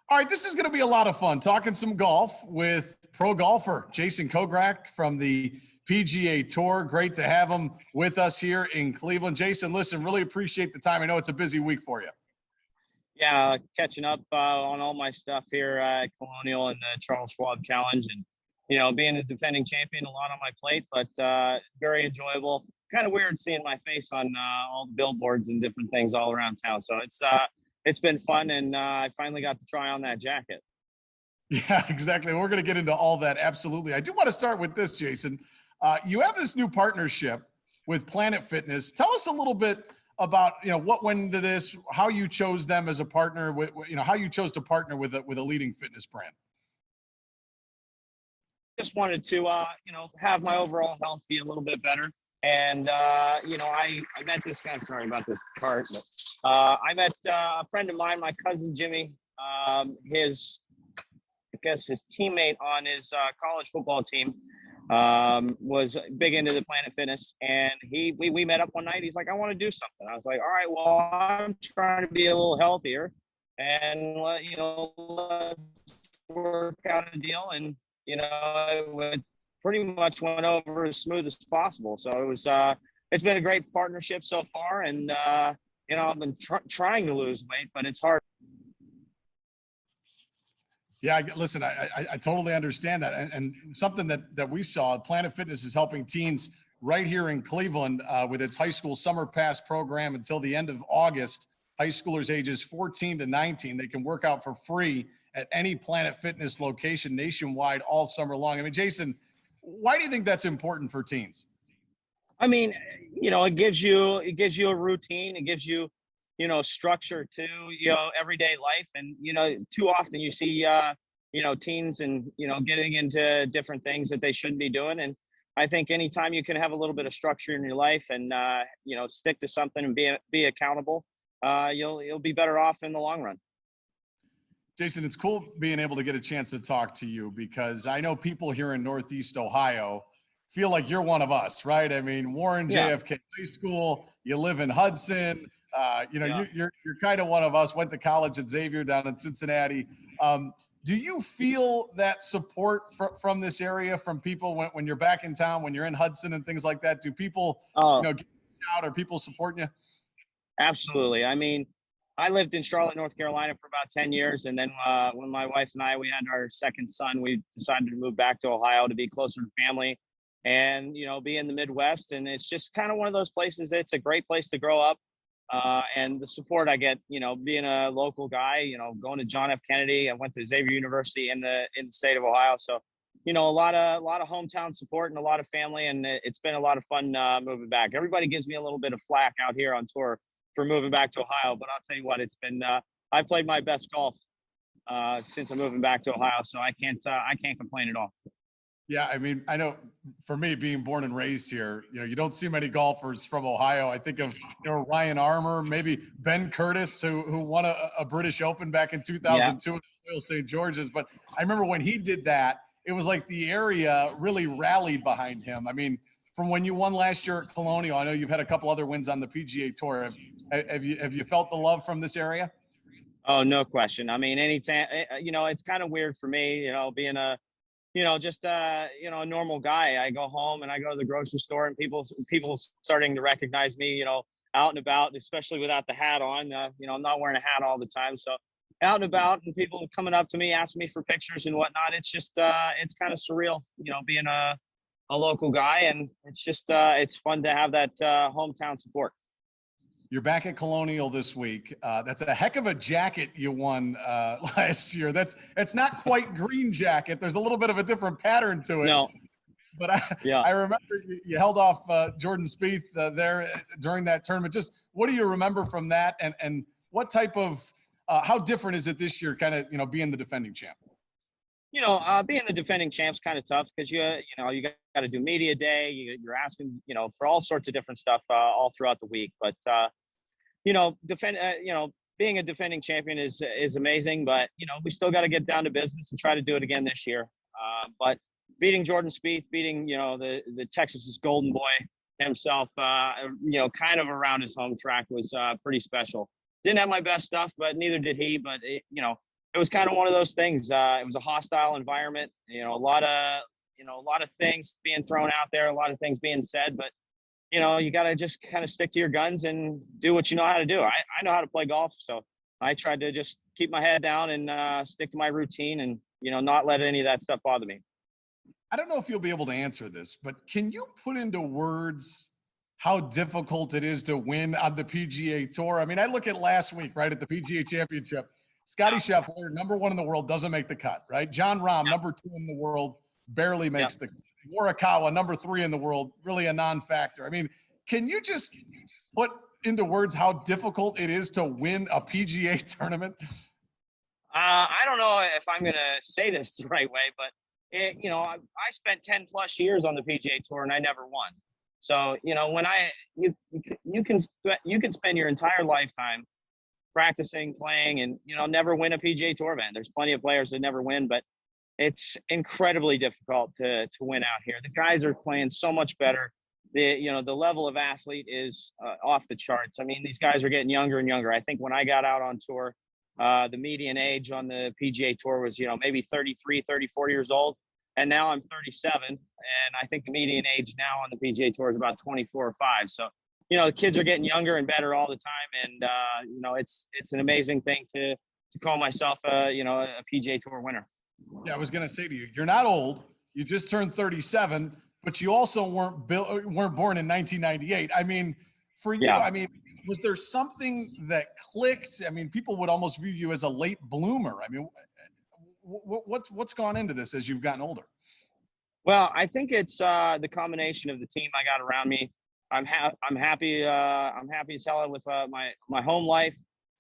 All right, this is going to be a lot of fun talking some golf with pro golfer Jason Kokrak from the PGA Tour. Great to have him with us here in Cleveland. Jason, listen, really appreciate the time. I know it's a busy week for you. Yeah, catching up on all my stuff here at Colonial and the Charles Schwab Challenge, and being a defending champion, a lot on my plate, but very enjoyable. Kind of weird seeing my face on all the billboards and different things all around town. So it's been fun, and I finally got to try on that jacket. Yeah, exactly. We're going to get into all that. Absolutely. I do want to start with this, Jason. You have this new partnership with Planet Fitness. Tell us a little bit about, what went into this, how you chose them as a partner, with, how you chose to partner with a leading fitness brand. Just wanted to, have my overall health be a little bit better. And, I met this guy, sorry about this cart, but I met a friend of mine, my cousin Jimmy, his teammate on his college football team was big into the Planet Fitness, and we met up one night. He's like, I want to do something. I was like, all right, well, I'm trying to be a little healthier, and let's work out a deal. And it pretty much went over as smooth as possible. So it was it's been a great partnership so far, and I've been trying to lose weight, but it's hard. Yeah, listen, I totally understand that. And something that we saw, Planet Fitness is helping teens right here in Cleveland with its high school summer pass program until the end of August. High schoolers ages 14 to 19, they can work out for free at any Planet Fitness location nationwide all summer long. I mean, Jason, why do you think that's important for teens? I mean, it gives you a routine. It gives you, structure to, everyday life. And, too often you see, teens and, getting into different things that they shouldn't be doing. And I think anytime you can have a little bit of structure in your life and, stick to something and be accountable, you'll be better off in the long run. Jason, it's cool being able to get a chance to talk to you, because I know people here in Northeast Ohio feel like you're one of us, right? I mean, Warren JFK High School, you live in Hudson, you're kind of one of us, went to college at Xavier down in Cincinnati. Do you feel that support from this area, from people when you're back in town, when you're in Hudson and things like that? Do people, get out? Are people supporting you? Absolutely. I mean, I lived in Charlotte, North Carolina for about 10 years. And then when my wife and we had our second son, we decided to move back to Ohio to be closer to family and, be in the Midwest. And it's just kind of one of those places. It's a great place to grow up. And the support I get, being a local guy, going to John F. Kennedy, I went to Xavier University in the state of Ohio. So, a lot of hometown support and a lot of family. And it's been a lot of fun moving back. Everybody gives me a little bit of flack out here on tour for moving back to Ohio, but I'll tell you what, it's been I played my best golf since I'm moving back to Ohio, so I can't complain at all. Yeah, I mean, I know for me, being born and raised here, you don't see many golfers from Ohio. I think of Ryan Armour, maybe Ben Curtis, who won a British Open back in 2002 at Royal St. George's. But I remember when he did that, it was like the area really rallied behind him. I mean, from when you won last year at Colonial, I know you've had a couple other wins on the PGA Tour. Have you felt the love from this area? Oh, no question. I mean, anytime, it's kind of weird for me, being a normal guy. I go home and I go to the grocery store, and people starting to recognize me, out and about, especially without the hat on. I'm not wearing a hat all the time. So out and about, and people coming up to me, asking me for pictures and whatnot. It's just, it's kind of surreal, being a local guy. And it's just, it's fun to have that hometown support. You're back at Colonial this week. That's a heck of a jacket you won last year. It's not quite green jacket. There's a little bit of a different pattern to it. No. But I remember you held off Jordan Spieth there during that tournament. Just what do you remember from that? And what type of how different is it this year, kind of, being the defending champ? Being the defending champ's kind of tough because you got to do media day. You're asking, for all sorts of different stuff all throughout the week. But being a defending champion is amazing. But we still got to get down to business and try to do it again this year. But beating Jordan Spieth, beating the Texas's golden boy himself, kind of around his home track was pretty special. Didn't have my best stuff, but neither did he. But it it was kind of one of those things. It was a hostile environment, a lot of, a lot of things being thrown out there, a lot of things being said, but you got to just kind of stick to your guns and do what you know how to do. I know how to play golf. So I tried to just keep my head down and stick to my routine and, not let any of that stuff bother me. I don't know if you'll be able to answer this, but can you put into words how difficult it is to win on the PGA Tour? I mean, I look at last week, right, at the PGA Championship. Scotty Scheffler, number 1 in the world, doesn't make the cut, right? John Rahm, number 2 in the world, barely makes the cut. Morikawa, number 3 in the world, really a non-factor. I mean, can you just put into words how difficult it is to win a PGA tournament? I don't know if I'm going to say this the right way, but I spent 10 plus years on the PGA Tour and I never won. So, when you can spend your entire lifetime practicing, playing, and, never win a PGA Tour event. There's plenty of players that never win, but it's incredibly difficult to win out here. The guys are playing so much better. The level of athlete is off the charts. I mean, these guys are getting younger and younger. I think when I got out on tour, the median age on the PGA Tour was, maybe 33, 34 years old. And now I'm 37. And I think the median age now on the PGA Tour is about 24 or 5. So, the kids are getting younger and better all the time. And, it's an amazing thing to call myself, a PGA Tour winner. Yeah, I was going to say to you, you're not old. You just turned 37, but you also weren't born in 1998. I mean, for you, I mean, was there something that clicked? I mean, people would almost view you as a late bloomer. I mean, what's gone into this as you've gotten older? Well, I think it's the combination of the team I got around me. I'm happy as hell with my home life.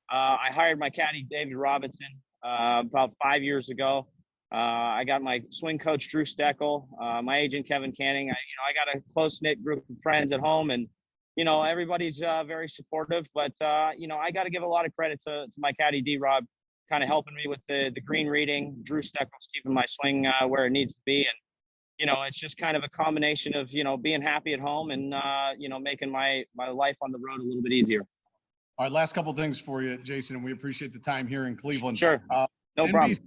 I hired my caddy David Robinson about 5 years ago. I got my swing coach Drew Steckel, my agent Kevin Canning. I got a close knit group of friends at home, and everybody's very supportive. But I got to give a lot of credit to my caddy D Rob, kind of helping me with the green reading. Drew Steckel's keeping my swing where it needs to be, and it's just kind of a combination of being happy at home and making my life on the road a little bit easier. All right, last couple of things for you, Jason, and we appreciate the time here in Cleveland. Sure, no problem.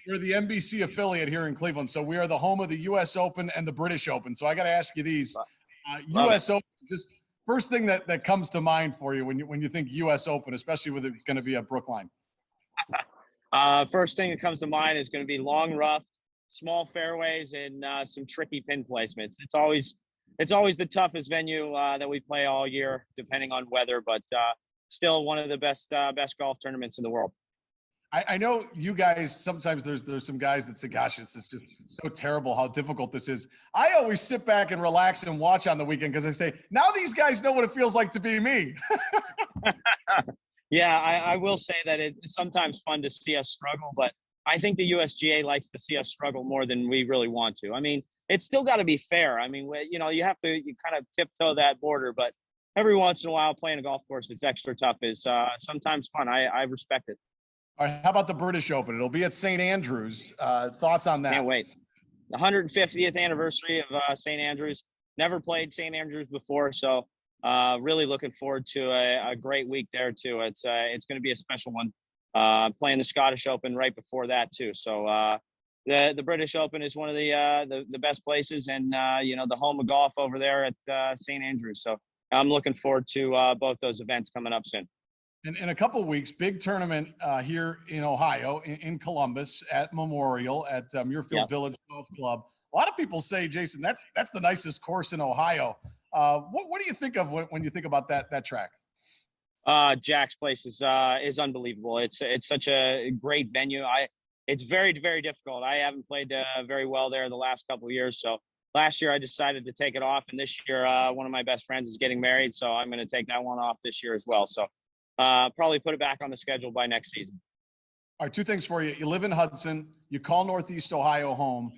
We're the NBC affiliate here in Cleveland, so we are the home of the U.S. Open and the British Open. So I got to ask you these: U.S. Open, just first thing that comes to mind for you when you think U.S. Open, especially with it going to be at Brookline. First thing that comes to mind is going to be long rough, small fairways, and some tricky pin placements. It's always the toughest venue that we play all year, depending on weather, but still one of the best golf tournaments in the world. I know you guys, sometimes there's some guys that say, gosh, this is just so terrible how difficult this is. I always sit back and relax and watch on the weekend because I say, now these guys know what it feels like to be me. Yeah, I will say that it's sometimes fun to see us struggle, but I think the USGA likes to see us struggle more than we really want to. I mean, it's still got to be fair. I mean, you have to kind of tiptoe that border, but every once in a while playing a golf course that's extra tough is sometimes fun. I respect it. All right, how about the British Open? It'll be at St. Andrews. Thoughts on that? Can't wait. The 150th anniversary of St. Andrews. Never played St. Andrews before, so really looking forward to a great week there too. It's going to be a special one. Playing the Scottish Open right before that too. So the British Open is one of the best places, and the home of golf over there at St. Andrews. So I'm looking forward to both those events coming up soon. In a couple of weeks, big tournament here in Ohio, in Columbus, at Memorial, at Muirfield Village Golf Club. A lot of people say, Jason, that's the nicest course in Ohio. What do you think of when you think about that track? Jack's place is unbelievable. It's such a great venue. It's very, very difficult. I haven't played very well there the last couple of years. So last year I decided to take it off, and this year one of my best friends is getting married, so I'm going to take that one off this year as well. So probably put it back on the schedule by next season. All right, two things for you. You live in Hudson. You call Northeast Ohio home.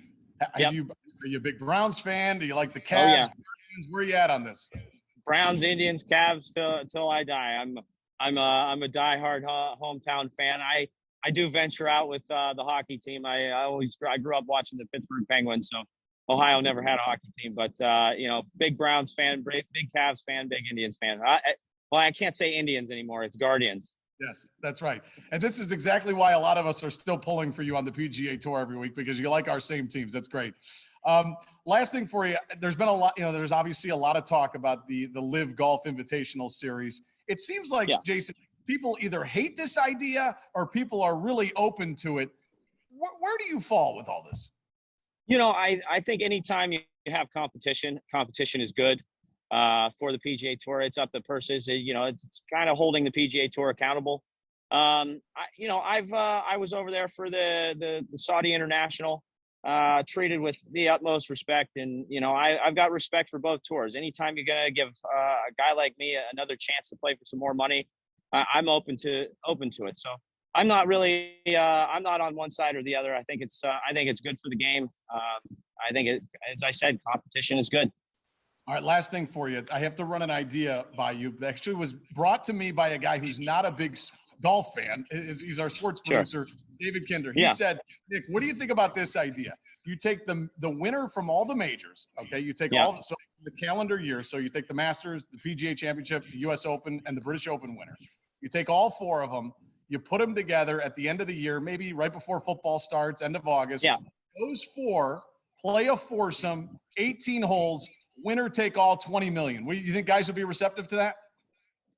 Are you a big Browns fan? Do you like the Cavs? Oh, yeah. Where are you at on this? Browns, Indians, Cavs till I die. I'm a diehard hometown fan. I do venture out with the hockey team. I grew up watching the Pittsburgh Penguins, so Ohio never had a hockey team. But big Browns fan, big Cavs fan, big Indians fan. I can't say Indians anymore. It's Guardians. Yes, that's right. And this is exactly why a lot of us are still pulling for you on the PGA Tour every week, because you like our same teams. That's great. Last thing for you, there's been a lot, there's obviously a lot of talk about the Live Golf Invitational Series. It seems like, Jason, people either hate this idea or people are really open to it. Where do you fall with all this? I think anytime you have competition is good for the PGA Tour. It's up to purses. It's kind of holding the PGA Tour accountable. I was over there for the Saudi International, treated with the utmost respect, and I've got respect for both tours. Anytime you're gonna give a guy like me another chance to play for some more money, I'm open to it. So I'm not really I'm not on one side or the other. I think it's good for the game. I think as I said, competition is good. All right, last thing for you. I have to run an idea by you that actually was brought to me by a guy who's not a big golf fan. He's our sports producer, David Kinder. He said, Nick, what do you think about this idea? You take the winner from all the majors, okay? You take all the calendar year. So you take the Masters, the PGA Championship, the US Open, and the British Open winner. You take all four of them, you put them together at the end of the year, maybe right before football starts, end of August. Yeah. Those four play a foursome, 18 holes, winner take all, 20 million. You think guys would be receptive to that?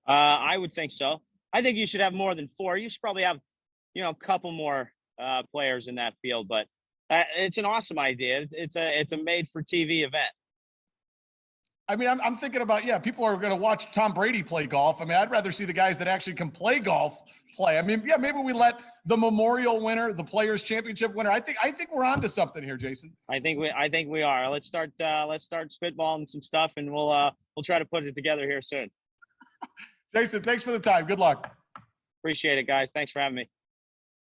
I would think so. I think you should have more than four. You should probably have, a couple more players in that field. But it's an awesome idea. It's a made for TV event. I mean, I'm thinking about, people are going to watch Tom Brady play golf. I mean, I'd rather see the guys that actually can play golf play. I mean, maybe we let the Memorial winner, the Players Championship winner. I think we're onto something here, Jason. I think we are. Let's start spitballing some stuff, and we'll try to put it together here soon. Jason, thanks for the time. Good luck. Appreciate it, guys. Thanks for having me.